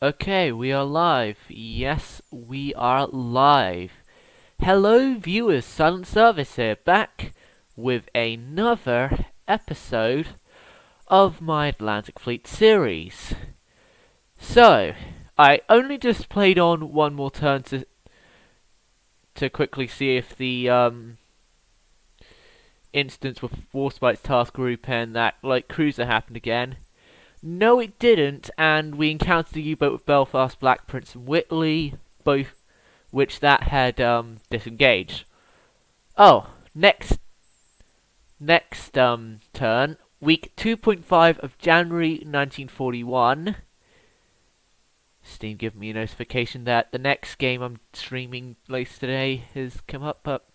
Okay, we are live. Yes, we are live. Hello, viewers. Silent Service here, back with another episode of my Atlantic Fleet series. So, I only just played on one more turn to quickly see if the instance with Warspite's task group and that cruiser happened again. No, it didn't, and we encountered a U-boat with Belfast, Black Prince, and Whitley, both which that had disengaged. Oh, next turn, week 2.5 of January 1941. Steam giving me a notification that the next game I'm streaming later today has come up, but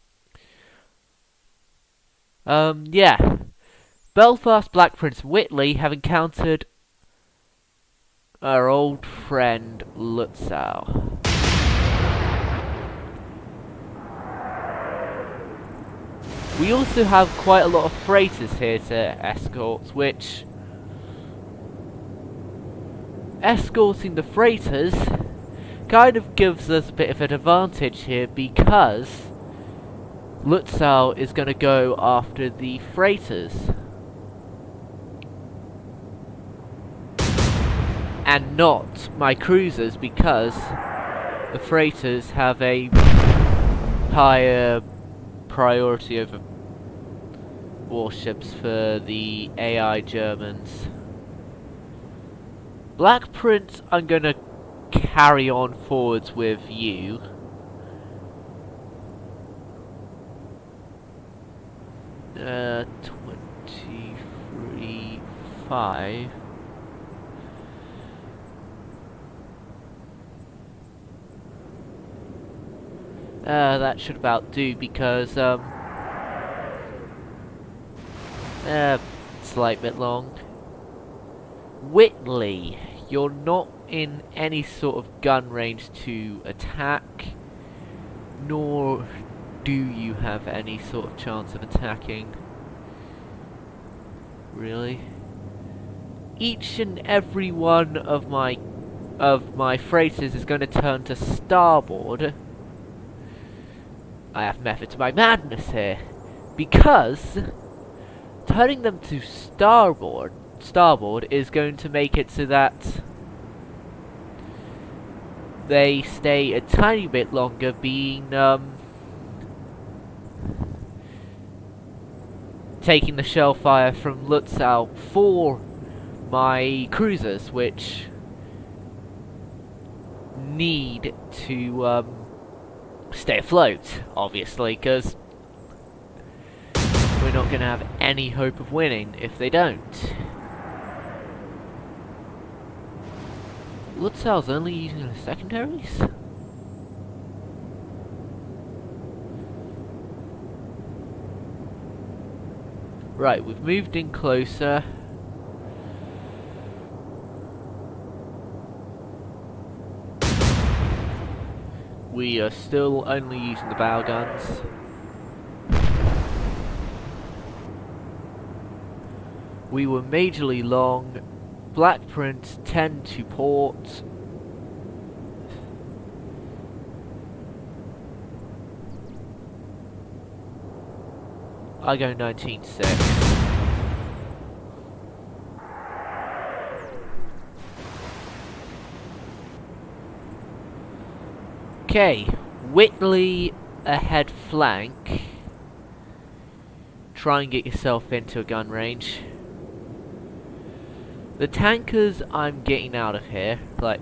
yeah. Belfast, Black Prince, and Whitley have encountered our old friend Lutzow. We also have quite a lot of freighters here to escort, which escorting the freighters kind of gives us a bit of an advantage here because Lutzow is going to go after the freighters. And not my cruisers, because the freighters have a higher priority over warships for the AI Germans. Black Prince, I'm gonna carry on forwards with you. Uh, 23, 5. That should about do because, slight bit long. Whitley, you're not in any sort of gun range to attack, nor do you have any sort of chance of attacking. Really? Each and every one of my freighters is going to turn to starboard. I have method to my madness here, because turning them to starboard is going to make it so that they stay a tiny bit longer being taking the shell fire from Lutzow for my cruisers, which need to stay afloat, obviously, because we're not going to have any hope of winning if they don't. Lutzow's only using the secondaries? Right, we've moved in closer. We are still only using the bow guns. We were majorly long. Black Prince 10 to port. I go 19-6. Okay, Whitley ahead flank. Try and get yourself into a gun range. The tankers, I'm getting out of here. Like,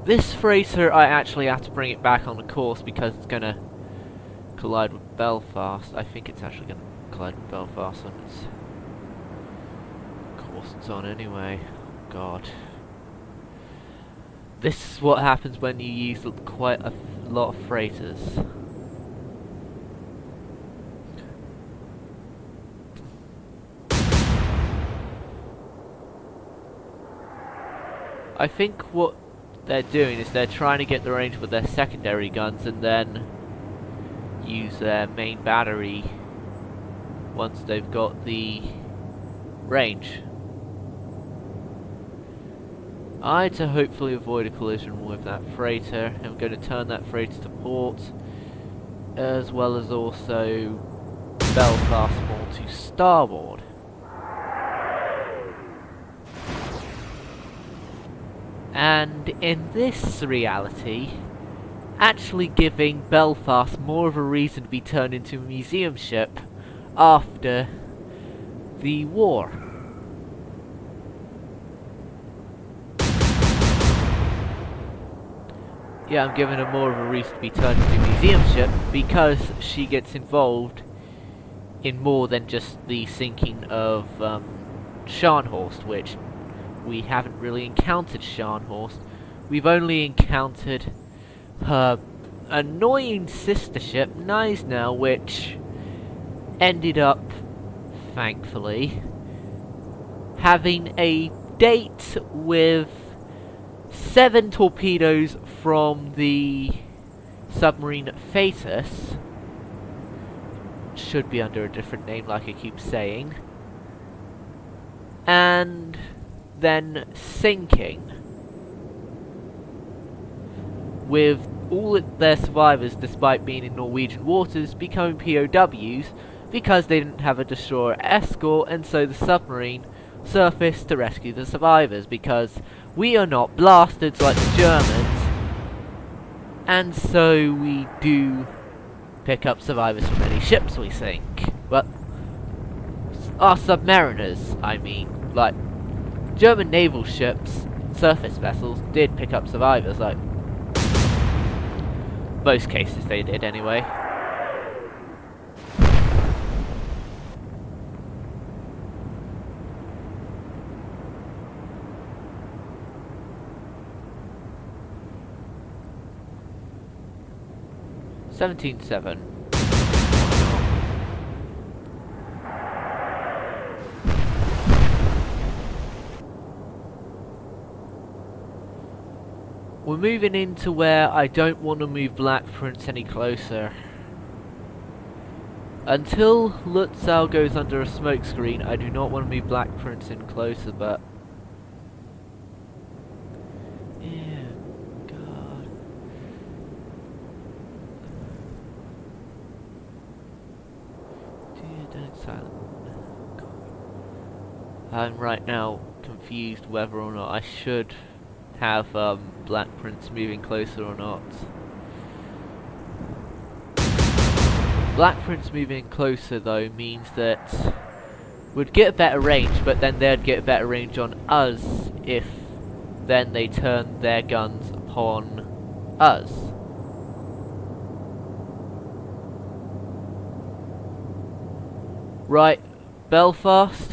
this freighter, I actually have to bring it back on the course because it's gonna collide with Belfast. I think it's actually gonna collide with Belfast on its course it's on anyway. God. This is what happens when you use quite a lot of freighters. I think what they're doing is they're trying to get the range with their secondary guns and then use their main battery once they've got the range. I to hopefully avoid a collision with that freighter. I'm going to turn that freighter to port, as well as also Belfast more to starboard. And in this reality, actually giving Belfast more of a reason to be turned into a museum ship after the war. Yeah, I'm giving her more of a reason to be turned into a museum ship because she gets involved in more than just the sinking of Scharnhorst, which we haven't really encountered Scharnhorst. We've only encountered her annoying sister ship, Gneisenau, which ended up, thankfully, having a date with 7 torpedoes from the submarine Thetis. Should be under a different name, like I keep saying. And then sinking, with all their survivors, despite being in Norwegian waters, becoming POWs because they didn't have a destroyer escort, and so the submarine surfaced to rescue the survivors, because we are not bastards like the Germans, and so we do pick up survivors from any ships we sink. But our submariners, I mean, like German naval ships, surface vessels, did pick up survivors, like most cases they did anyway. $17.7. We're moving into where I don't want to move Black Prince any closer. Until Lutzow goes under a smokescreen, I do not want to move Black Prince in closer, but... yeah, God. Dear Dead Silent. God. I'm right now confused whether or not I should have Black Prince moving closer or not. Black Prince moving closer though means that we'd get a better range, but then they'd get a better range on us if then they turn their guns upon us. Right, Belfast,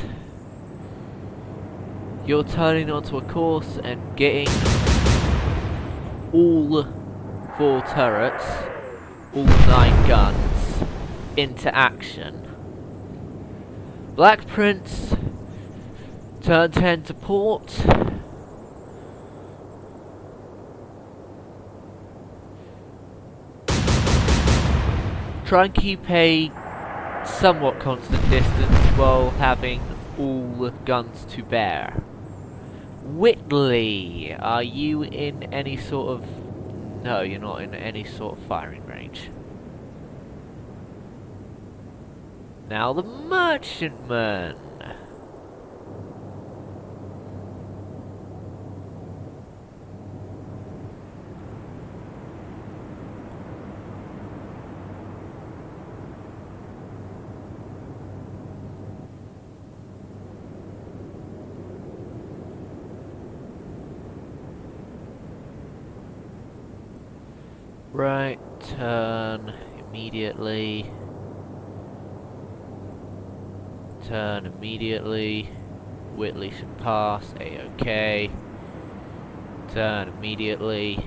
you're turning onto a course and getting all 4 turrets, all 9 guns, into action. Black Prince, turn 10 to port. Try and keep a somewhat constant distance while having all guns to bear. Whitley, are you in any sort of... no, you're not in any sort of firing range. Now the merchantman. Right, turn immediately. Turn immediately. Whitley should pass. A-OK. Turn immediately.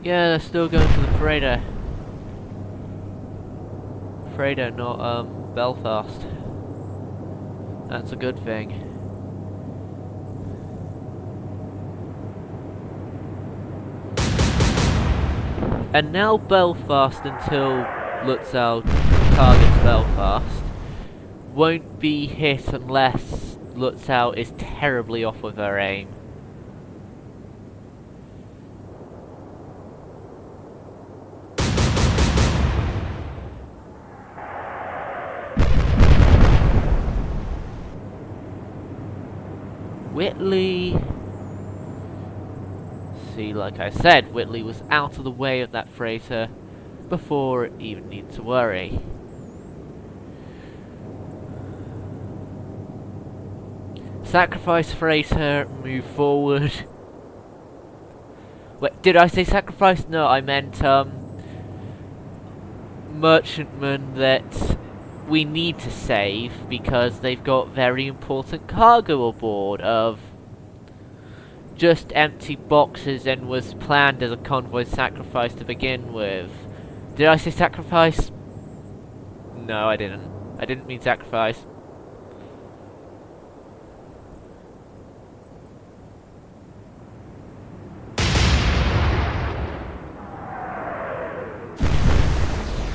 Yeah, they're still going for the freighter. Freighter, not Belfast. That's a good thing. And now Belfast until Lutzow target to Belfast. Won't be hit unless Lutzow is terribly off with her aim. Whitley... See, like I said, Whitley was out of the way of that freighter before it even needed to worry. Sacrifice freighter, move forward. Wait, did I say sacrifice? No, I meant, merchantmen that we need to save because they've got very important cargo aboard of just empty boxes and was planned as a convoy sacrifice to begin with. Did I say sacrifice? No, I didn't. I didn't mean sacrifice.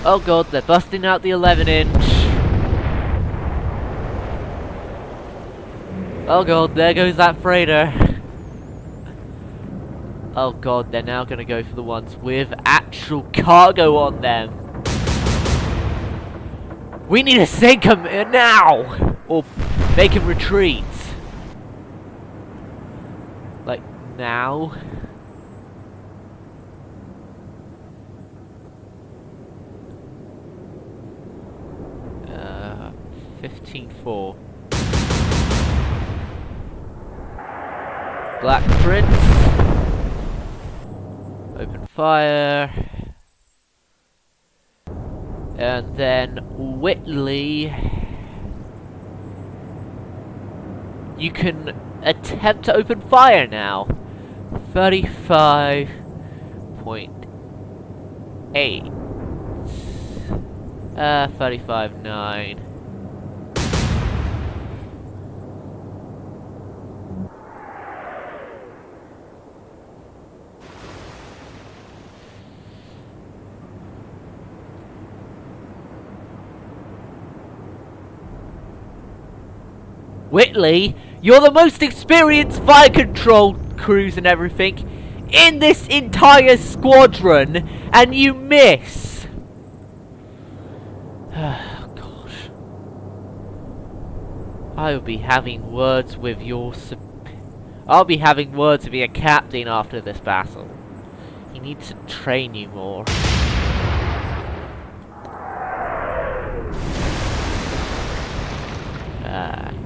Oh god, they're busting out the 11-inch. Oh god, there goes that freighter. Oh god, they're now gonna go for the ones with actual cargo on them. We need to sink them now! Or make them retreat. Like, now? 15-4. Black Prince. Open fire. And then Whitley. You can attempt to open fire now. 35.8. 35.9. Whitley, you're the most experienced fire control crews and everything in this entire squadron, and you miss. Oh, gosh. I'll be having words with your captain after this battle. He needs to train you more.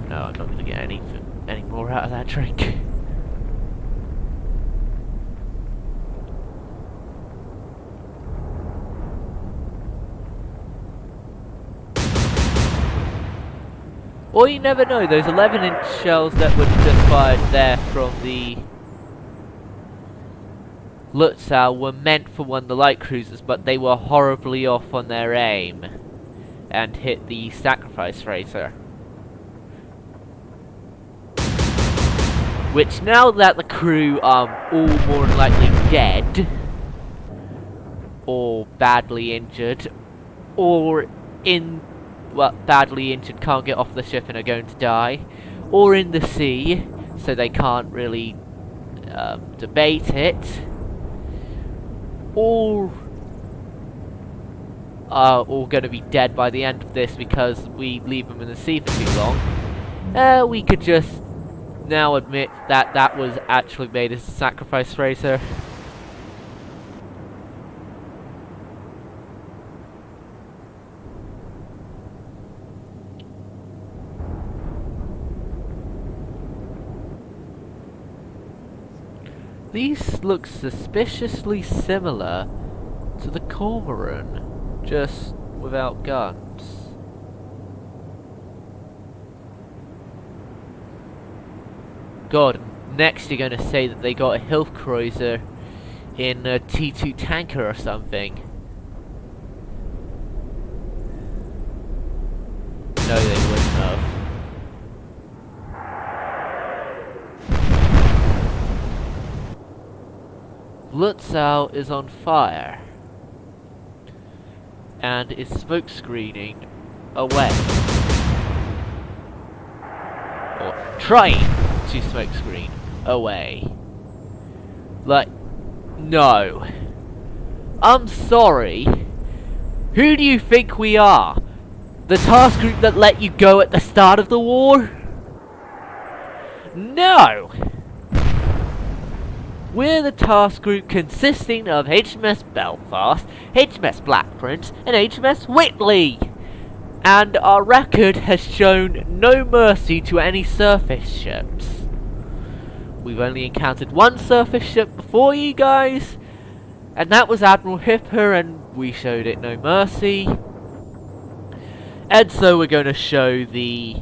No, I'm not going to get any more out of that drink. Or you never know, those 11-inch shells that were just fired there from the Lutzow were meant for one of the light cruisers, but they were horribly off on their aim and hit the sacrifice freighter. Which, now that the crew are all more than likely dead, or badly injured, or badly injured, can't get off the ship and are going to die, or in the sea, so they can't really debate it, or are all going to be dead by the end of this because we leave them in the sea for too long, we could just now admit that that was actually made as a sacrifice freighter. These look suspiciously similar to the Cormoran, just without guns. God, next you're going to say that they got a Hilf cruiser in a T2 tanker or something. No, they wouldn't have. Lutzow is on fire. and is smoke screening away. Or trying to smoke screen away. Like, no. I'm sorry. Who do you think we are? The task group that let you go at the start of the war? No! We're the task group consisting of HMS Belfast, HMS Black Prince, and HMS Whitley! And our record has shown no mercy to any surface ships. We've only encountered one surface ship before you guys, and that was Admiral Hipper, and we showed it no mercy. And so we're going to show the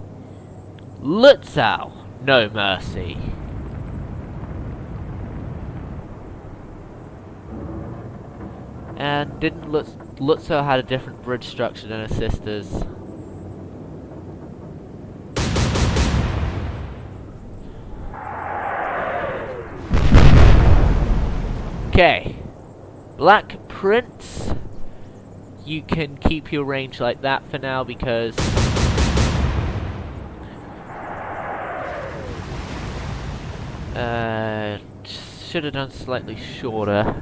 Lutzow no mercy. And didn't Lutzow had a different bridge structure than her sisters. Okay, Black Prince, you can keep your range like that for now because should have done slightly shorter.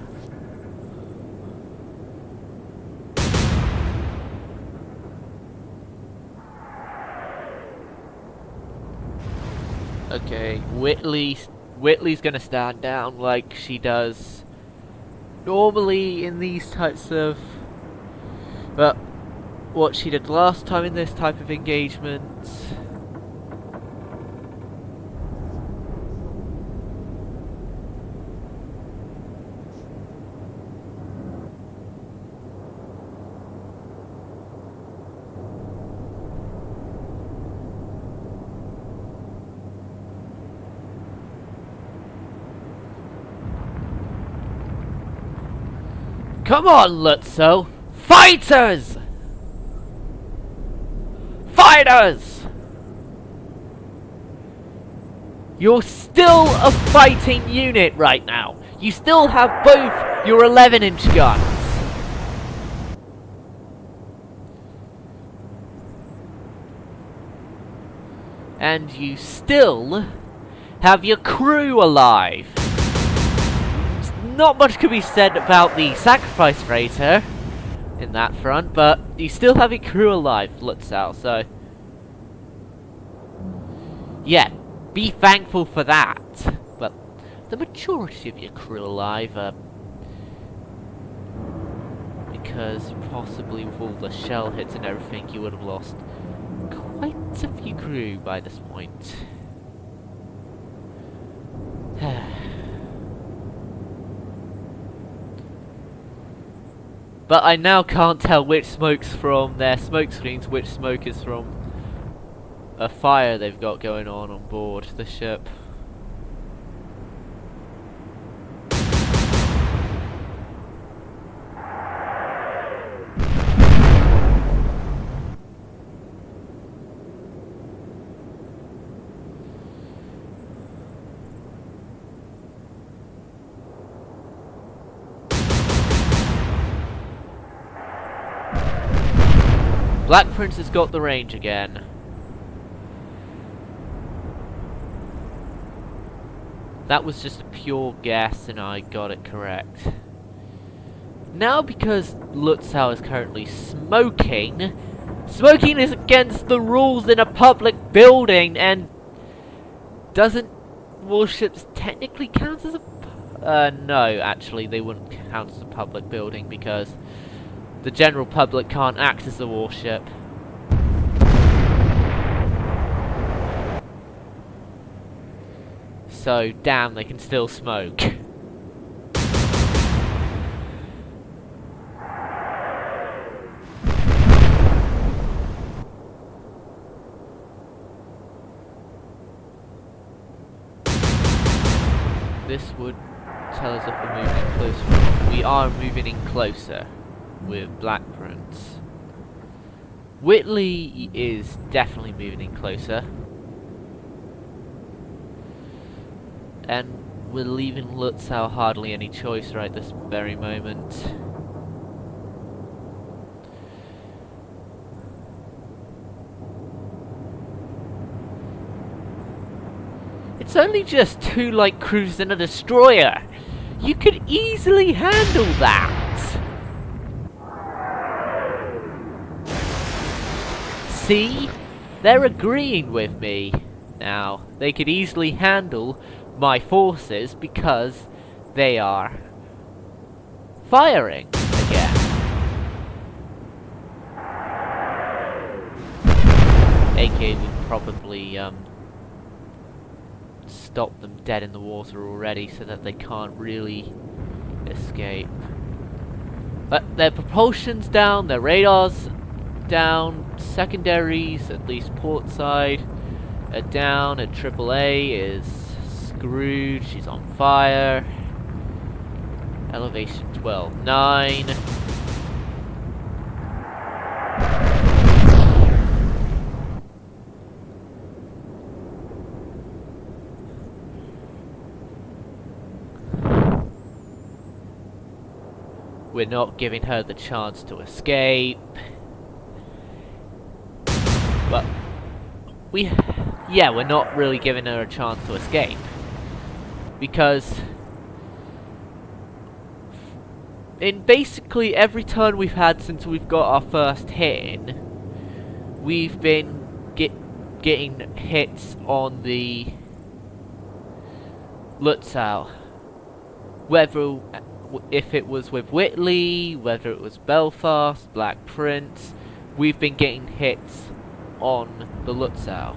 Okay, Whitley's gonna stand down like she does normally in these types of, but what she did last time in this type of engagement. Come on, Lutzow! Fighters! Fighters! You're still a fighting unit right now. You still have both your 11-inch guns. And you still have your crew alive. Not much could be said about the sacrifice freighter in that front, but you still have your crew alive, Lutzow, so yeah, be thankful for that. But the majority of your crew alive, because possibly with all the shell hits and everything, you would have lost quite a few crew by this point. But I now can't tell which smoke's from their smoke screens, which smoke is from a fire they've got going on board the ship. Black Prince has got the range again. That was just a pure guess and I got it correct. Now because Lutzow is currently smoking, smoking is against the rules in a public building, and doesn't warships technically count as a... no, actually they wouldn't count as a public building because the general public can't access a warship. So, damn, they can still smoke. This would tell us if we're moving in closer. We are moving in closer with Black Prince. Whitley is definitely moving in closer. And we're leaving Lutzow hardly any choice right this very moment. It's only just two light cruisers and a destroyer. You could easily handle that. See? They're agreeing with me now. They could easily handle my forces because they are firing again. AK would probably stop them dead in the water already so that they can't really escape. But their propulsion's down, their radar's down, secondaries, at least port side, are down, a AAA is screwed, she's on fire. Elevation 12.9. We're not giving her the chance to escape. But we're not really giving her a chance to escape. Because in basically every turn we've had since we've got our first hit in, we've been getting hits on the Lutzow. Whether if it was with Whitley, whether it was Belfast, Black Prince, we've been getting hits on the Lutzow.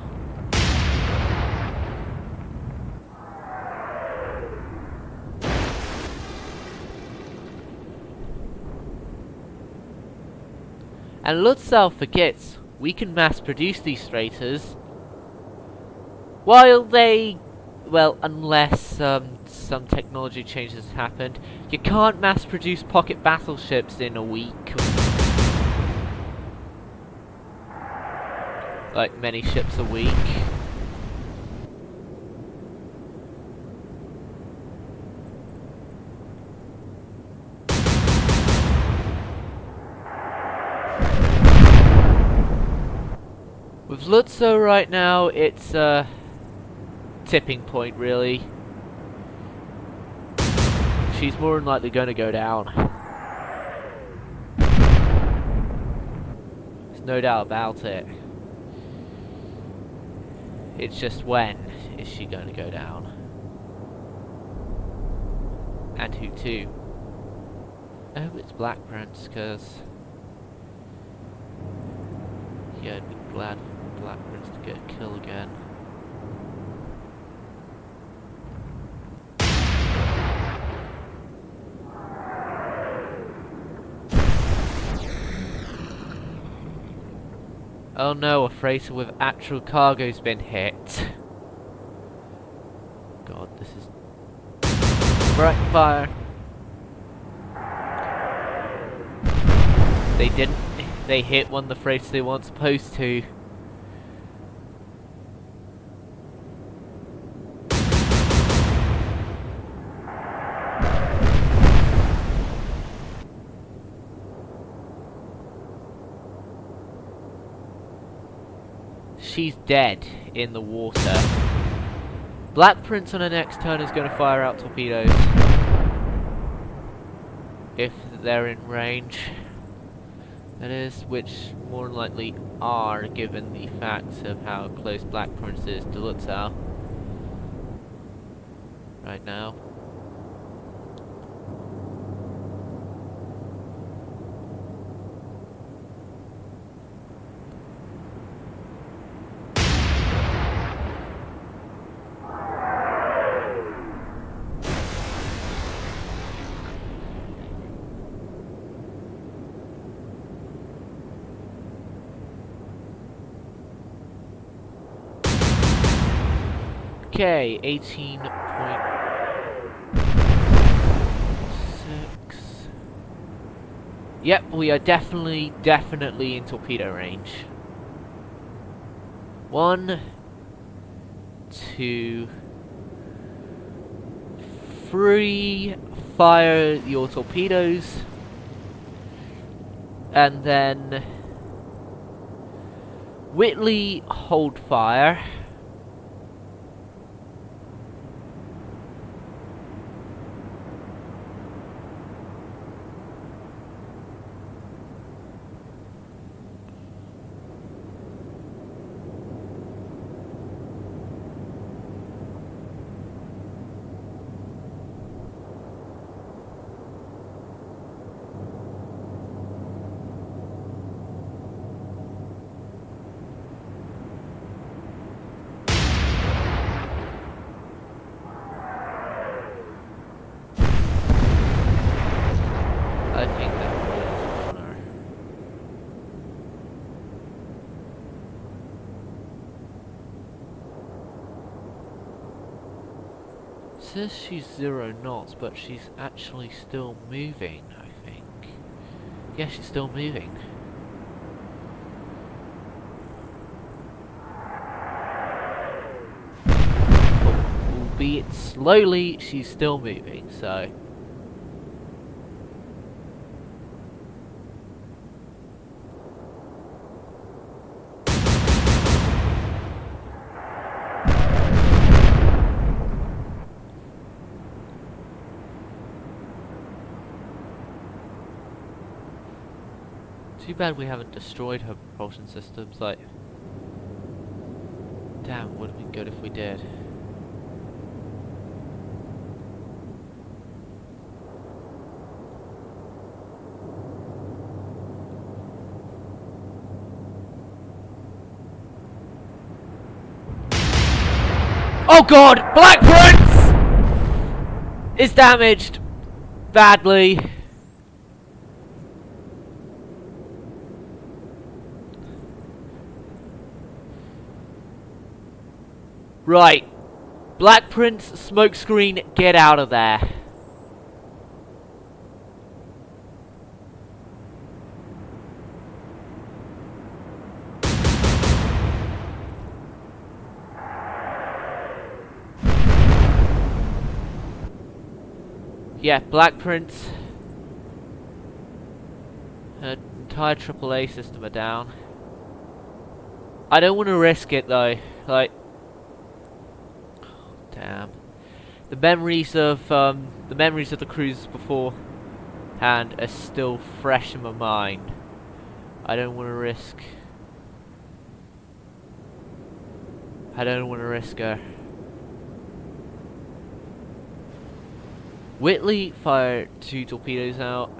And Lutzow forgets we can mass produce these freighters while they, well, unless some technology changes happened, you can't mass produce pocket battleships in a week. Like many ships a week. With Lutzow right now, it's a tipping point, really. She's more than likely going to go down. There's no doubt about it. It's just when is she going to go down? And who to? I hope it's Black Prince, because yeah, I'd be glad for Black Prince to get a kill again. Oh no, a freighter with actual cargo's been hit. God, this is bright fire. They hit one of the freighters they weren't supposed to. She's dead in the water. Black Prince on her next turn is going to fire out torpedoes. If they're in range. That is, which more than likely are, given the facts of how close Black Prince is to Lutzow right now. Okay, 18.6. Yep, we are definitely in torpedo range. 1, 2, 3. Fire your torpedoes. And then Whitley, hold fire. says she's 0 knots, but she's actually still moving, I think. Yeah, she's still moving. Albeit slowly, she's still moving, so... Too bad we haven't destroyed her propulsion systems, like... Damn, would have been good if we did. Oh god! Black Prince! Is damaged badly. Right. Black Prince, smokescreen, get out of there. Yeah, Black Prince. Her entire AAA system are down. I don't want to risk it though. Like, damn. The memories of the cruise beforehand are still fresh in my mind. I don't want to risk. I don't want to risk her. Whitley fired 2 torpedoes out.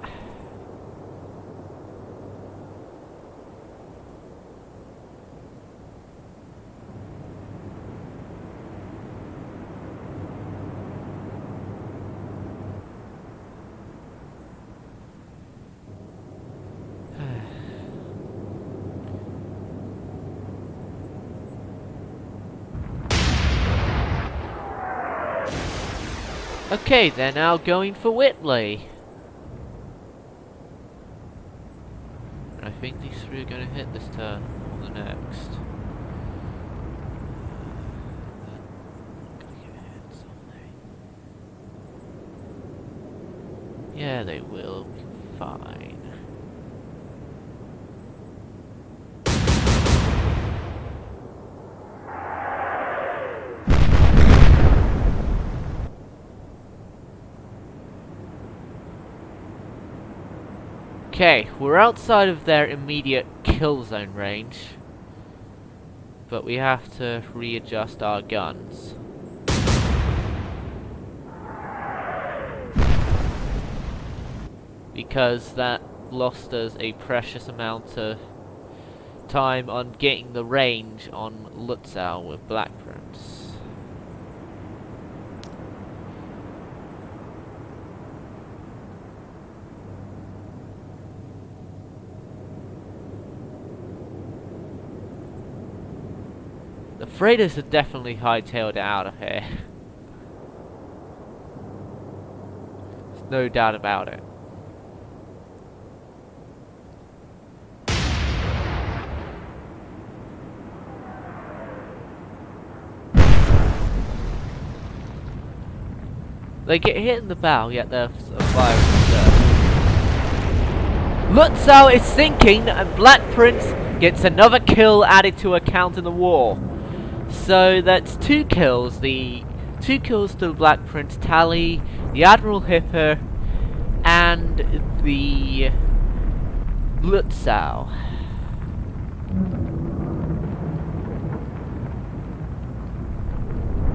Okay, they're now going for Whitley. I think these 3 are going to hit this turn or the next. Yeah, they will be fine. Okay, we're outside of their immediate kill zone range, but we have to readjust our guns. Because that lost us a precious amount of time on getting the range on Lutzow with Black Prince. The freighters have definitely hightailed it out of here. There's no doubt about it. They get hit in the bow, yet they're surviving. Lutzow is sinking, and Black Prince gets another kill added to her count in the war. So that's 2 kills. The 2 kills to the Black Prince tally the Admiral Hipper and the Lutzow.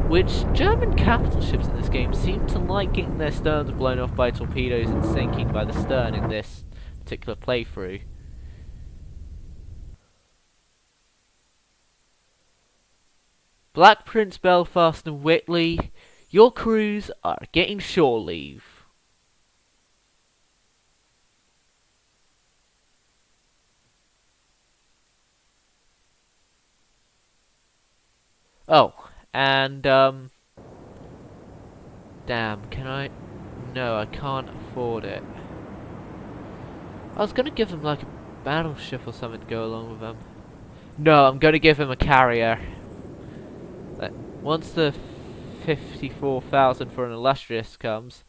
Which German capital ships in this game seem to like getting their sterns blown off by torpedoes and sinking by the stern in this particular playthrough. Black Prince, Belfast and Whitley, your crews are getting shore leave. Oh, and Damn, can I? No, I can't afford it. I was gonna give him like a battleship or something to go along with him. No, I'm gonna give him a carrier. Once the 54,000 for an illustrious comes,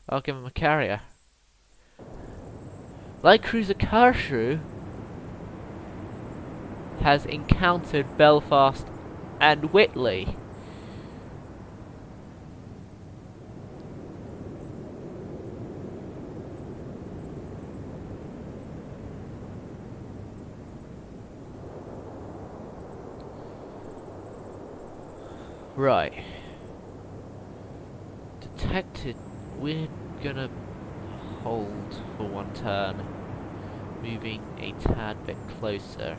I'll give him a carrier. Light cruiser Karshru has encountered Belfast and Whitley. Right. Detected. We're gonna hold for one turn, moving a tad bit closer.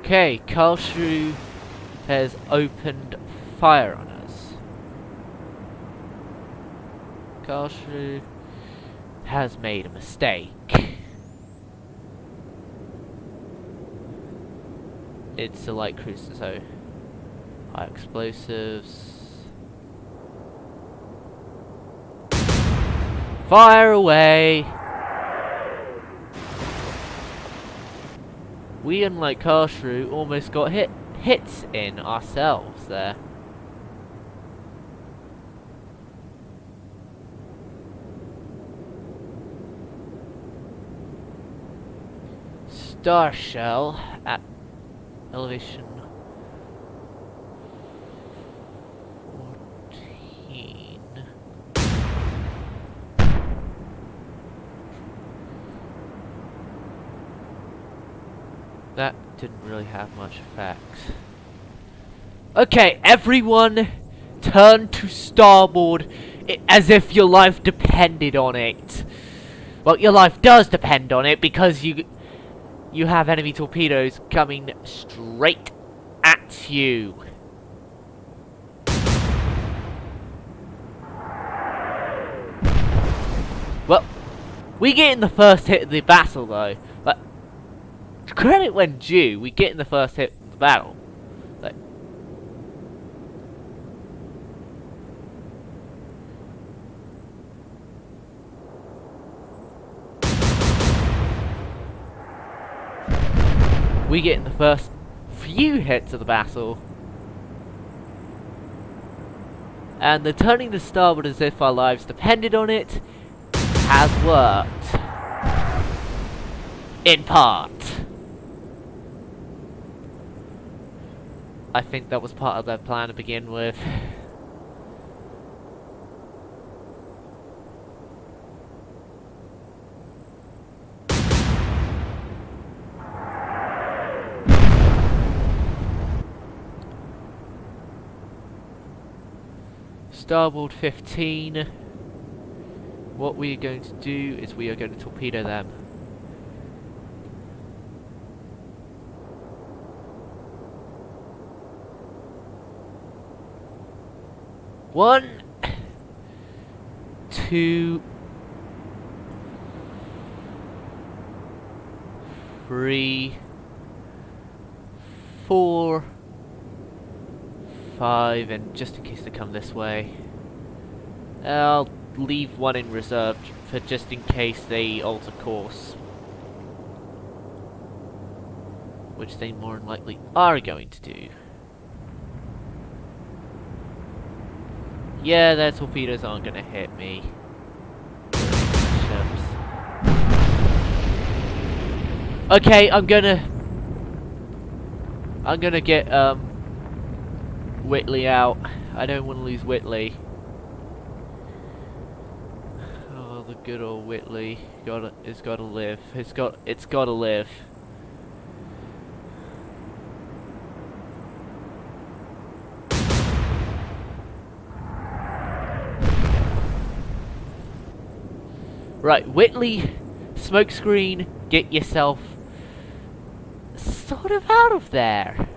Okay, Karlsruhe has opened fire on us. Karlsruhe has made a mistake. It's a light cruiser, so high explosives. Fire away! We, unlike Karlsruhe, almost got hits in ourselves there. Star Shell at elevation 14. That didn't really have much effect. Okay, everyone turn to starboard as if your life depended on it. Well, your life does depend on it because you have enemy torpedoes coming straight at you. Well, we get in the first hit of the battle though. But credit when due, we get in the first hit of the battle. Like, we get in the first few hits of the battle. And the turning to starboard as if our lives depended on it has worked. In part. I think that was part of their plan to begin with. Starboard 15. What we are going to do is we are going to torpedo them. One, two, three, 4, 5, and just in case they come this way, I'll leave one in reserve for just in case they alter course, which they more than likely are going to do. Yeah, their torpedoes aren't gonna hit me. Ships. Okay, I'm gonna get Whitley out. I don't want to lose Whitley. Oh, the good old Whitley. It's gotta live. It's gotta live. Right, Whitley, smokescreen, get yourself sort of out of there.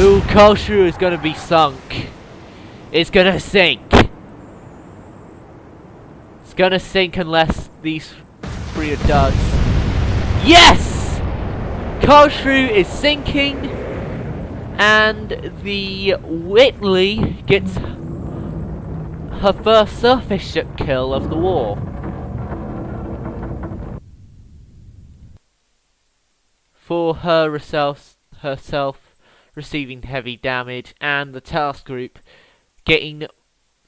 Ooh, Karlsruhe is gonna be sunk. It's gonna sink. It's gonna sink unless these three are duds. Yes! Karlsruhe is sinking, and the Whitley gets her first surface ship kill of the war. For herself receiving heavy damage, and the task group getting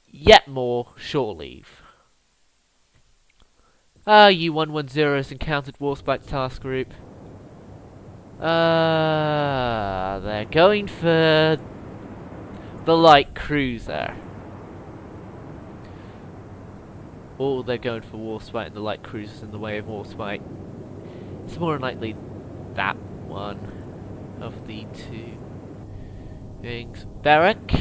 yet more shore leave. U-110 has encountered Warspite task group. They're going for the light cruiser. Or they're going for Warspite, and the light cruiser's in the way of Warspite. It's more than likely that one of the two things. Barrack,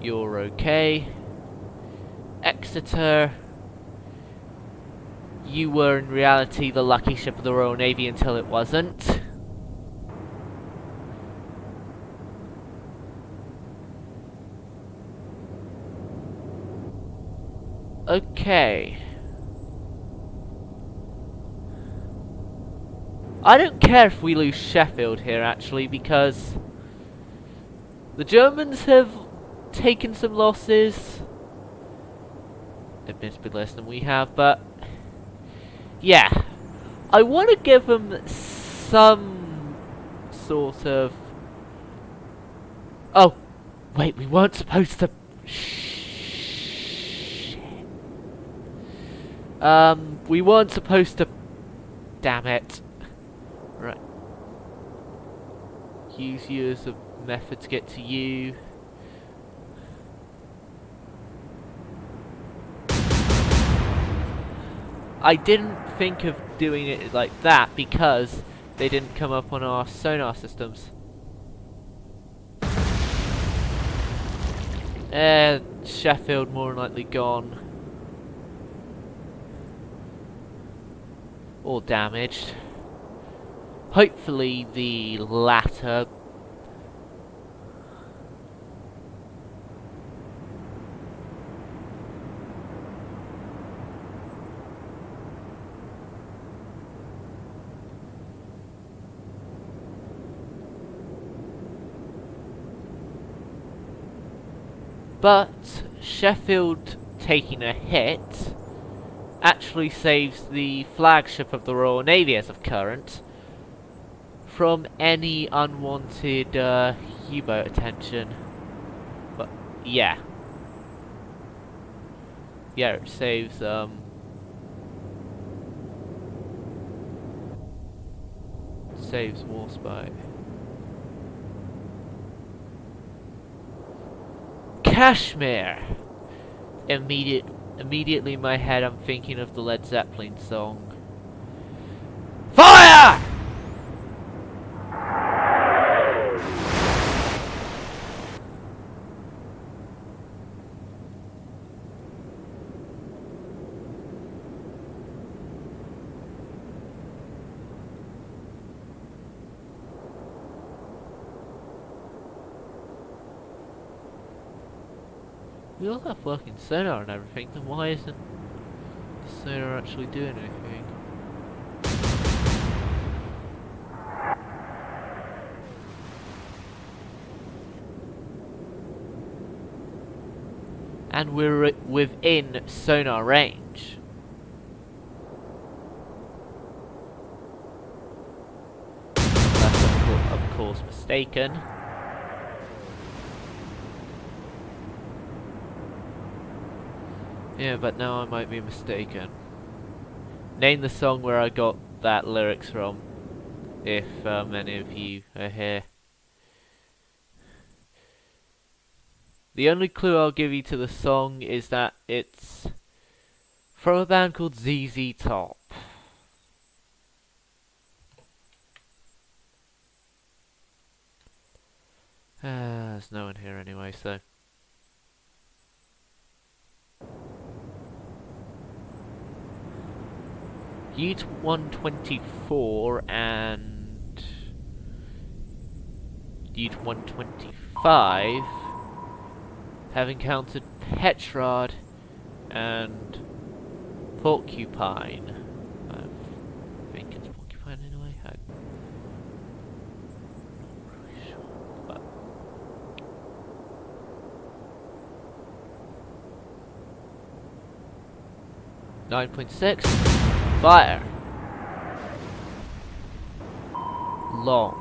you're okay. Exeter, you were in reality the lucky ship of the Royal Navy until it wasn't. Okay. I don't care if we lose Sheffield here, actually, because the Germans have taken some losses. They've been a bit less than we have, but yeah, I want to give them some sort of... Oh, wait, we weren't supposed to... we weren't supposed to... Damn it. Right. Use you as a method to get to you. I didn't think of doing it like that because they didn't come up on our sonar systems. Sheffield more than likely gone. Or damaged. Hopefully the latter. But Sheffield taking a hit actually saves the flagship of the Royal Navy as of current from any unwanted U-boat attention. But yeah. Yeah, it saves saves Warspite. Kashmir! Immediately in my head I'm thinking of the Led Zeppelin song. Fire! We all have working sonar and everything, then why isn't the sonar actually doing anything? And we're within sonar range. That's of course mistaken. Yeah, but now I might be mistaken. Name the song where I got that lyrics from, if any of you are here. The only clue I'll give you to the song is that it's from a band called ZZ Top. There's no one here anyway, so... U-124 and Unit 125 have encountered Petrod and Porcupine. I think it's Porcupine anyway. I'm not really sure. But 9.6. Fire. Long.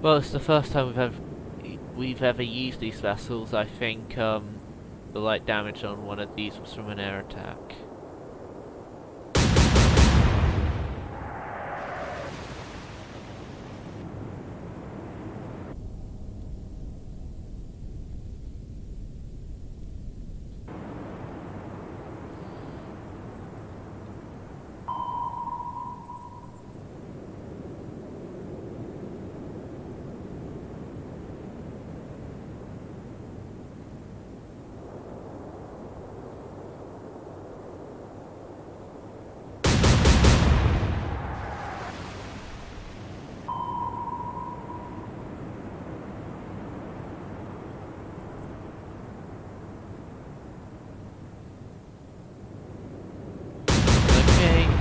Well, it's the first time we've ever used these vessels. I think the light damage on one of these was from an air attack.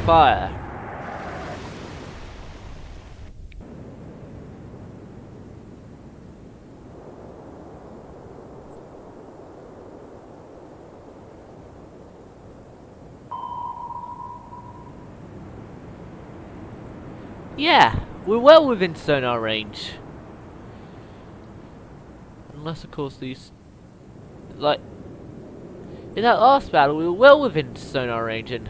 Fire. Yeah, we're well within sonar range. Unless, of course, these... Like... In that last battle, we were well within sonar range and...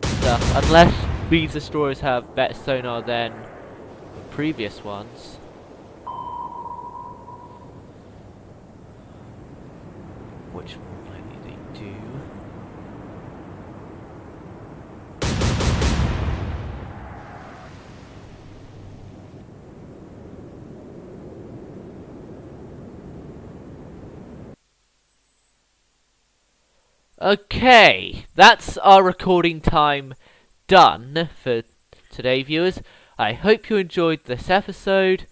stuff. Unless these destroyers have better sonar than the previous ones. Which more likely they do. Okay, that's our recording time done for today, viewers. I hope you enjoyed this episode.